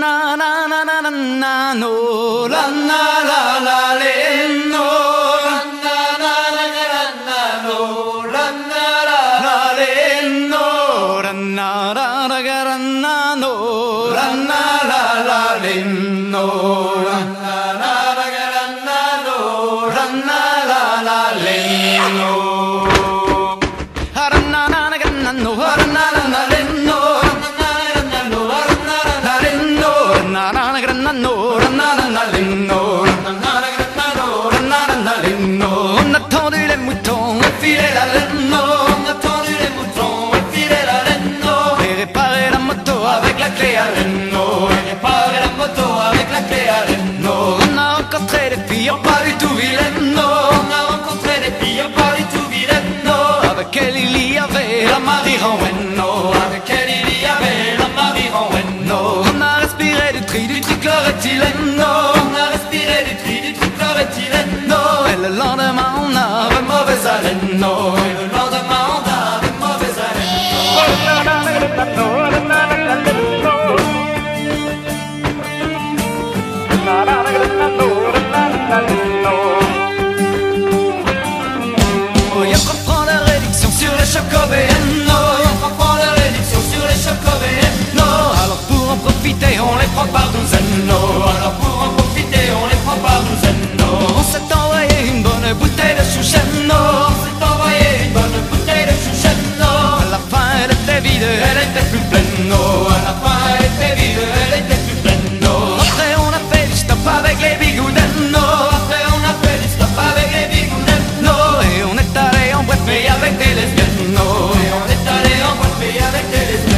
Na na na na na na no la na la la le no la na na na na na no la na la la le no la na la la la na no la na la la le no la na la la la na no la na la la le no ha na na na na no ha na na na le no on a tendu les moutons, on filait la laine, on a tendu les moutons, on filait la laine, et réparer la moto avec la clé à laine, et réparer la moto avec la clé à laine. On a rencontré des filles pas du tout vilaines, on a rencontré des filles pas du tout vilaines, avec elle il y avait la Marie Renwen, avec elle il y avait la Marie Renwen. On a respiré du trichloroéthylène, on a respiré du trichloroéthylène, et le lendemain on avait mauvaise haleine, et le lendemain on avait mauvaise Oh, y'a qu'on prend la réduction sur les chocobéennes, y'a qu'on prend la réduction sur les chocobéennes, alors pour en profiter on les prend par douzaines, alors pour en profiter on les prend par douzaines. On s'est envoyé une bonne bouteille de chouchen, on s'est envoyé une bonne bouteille de chouchen, à la fin elle était vide, elle était plus pleine, à la fin elle était vide, elle était plus pleine. Après on a fait du stop avec les bigoudens, après on a fait du stop avec les bigoudens, et on est allé en boîte mais avec des lesbiennes, et on est allé en boîte mais avec des lesbiennes.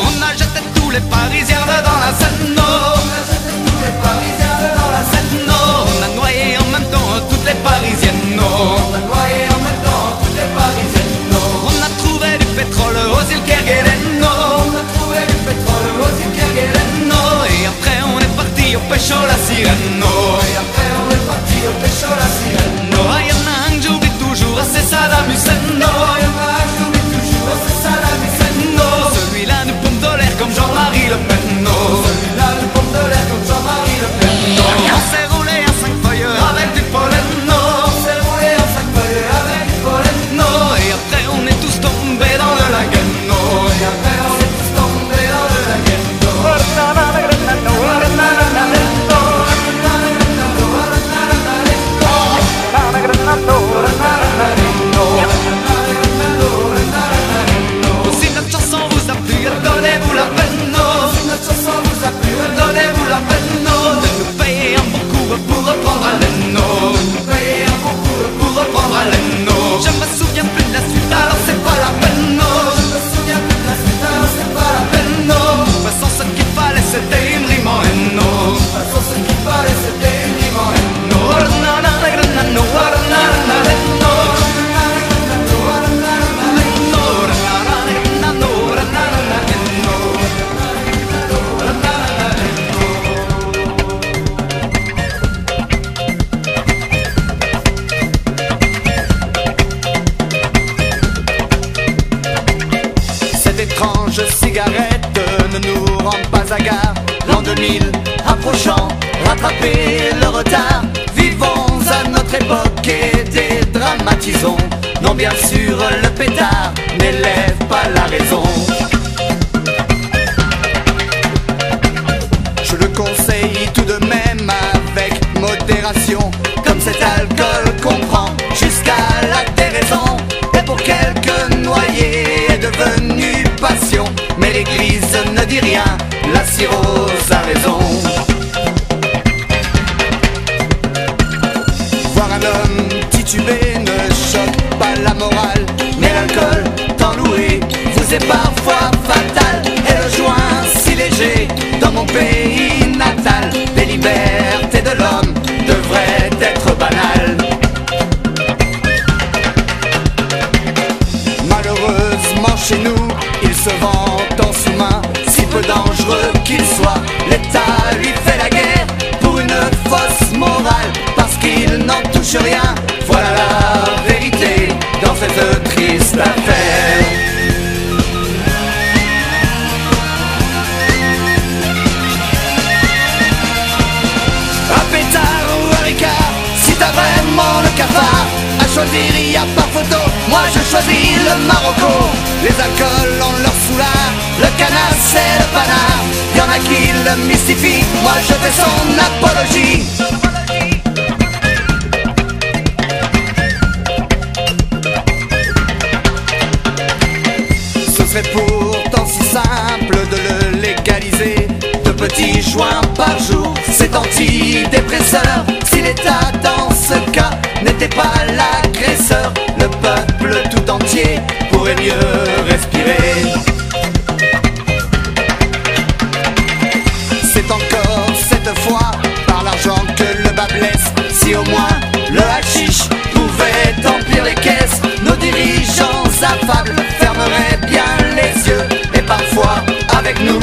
On a jeté tous les Parisiens dans la Seine, on a jeté tous les Parisiens dans la Seine, on a noyé en même temps toutes les Parisiennes, on a noyé en même temps toutes les Parisiennes. On a trouvé du pétrole aux îles Kerguelen, on a trouvé du pétrole aux îles Kerguelen, et après on est parti au pécho la sirène, et après on est parti au pécho la sirène. Y'en a un que j'oublie toujours, c'est Saddam Hussein, y'en a un que j'oublie toujours, c'est Saddam Hussein, celui-là nous pompe de l'air comme Jean-Marie Le Pen, celui-là nous pompe de l'air comme Jean-Marie Le Pen. On s'est roulé à 5 feuilles avec du pollen, on s'est roulé à 5 feuilles avec du pollen, et après on est tous tombés dans le lagen, et après on est tous tombés dans le lagen. Si notre chanson vous a plu, donnez-vous la peine, si notre chanson vous a plu, donnez-vous la peine, de nous payer un bon coup pour reprendre haleine, de nous payer un bon coup pour reprendre haleine. Je me souviens plus de la suite, alors c'est pas la peine, je me souviens plus de la suite, alors c'est pas la peine. De toute façon ce qu'il fallait c'était une rime en haine, de toute façon ce qu'il fallait c'était une rime en haine. Cette étrange cigarette ne nous rend pas hagard. L'an 2000 approchant, rattraper le retard. Vivons à notre époque et dédramatisons. Non, bien sûr, le pétard n'élève pas la raison. Je le conseille tout de même avec modération, comme cet alcool qu'on prend jusqu'à la déraison. Et pour quelques noyés est devenu passion, mais l'église ne dit rien, la cirrhose a raison. Voir un homme titubé ne choque pas la morale, mais l'alcool, tant loué, vous est parfois fatal. Et le joint si léger dans mon pays natal, les libertés de l'homme devraient être banales. Malheureusement chez nous, il se vend en sous-main, si peu dangereux qu'il soit. L'État lui fait la guerre pour une fausse choisir, y a par photo. Moi je choisis le Marocco. Les alcools ont leur soulard, le canard c'est le panard. Y'en a qui le mystifient, moi je fais son apologie. Ce serait pourtant si simple de le légaliser. 2 petits joints par jour, c'est antidépresseur. Si l'État dans ce cas n'était pas l'agresseur, le peuple tout entier pourrait mieux respirer. C'est encore cette fois par l'argent que le bas blesse. Si au moins le hashish pouvait emplir les caisses, nos dirigeants affables fermeraient bien les yeux. Et parfois avec nous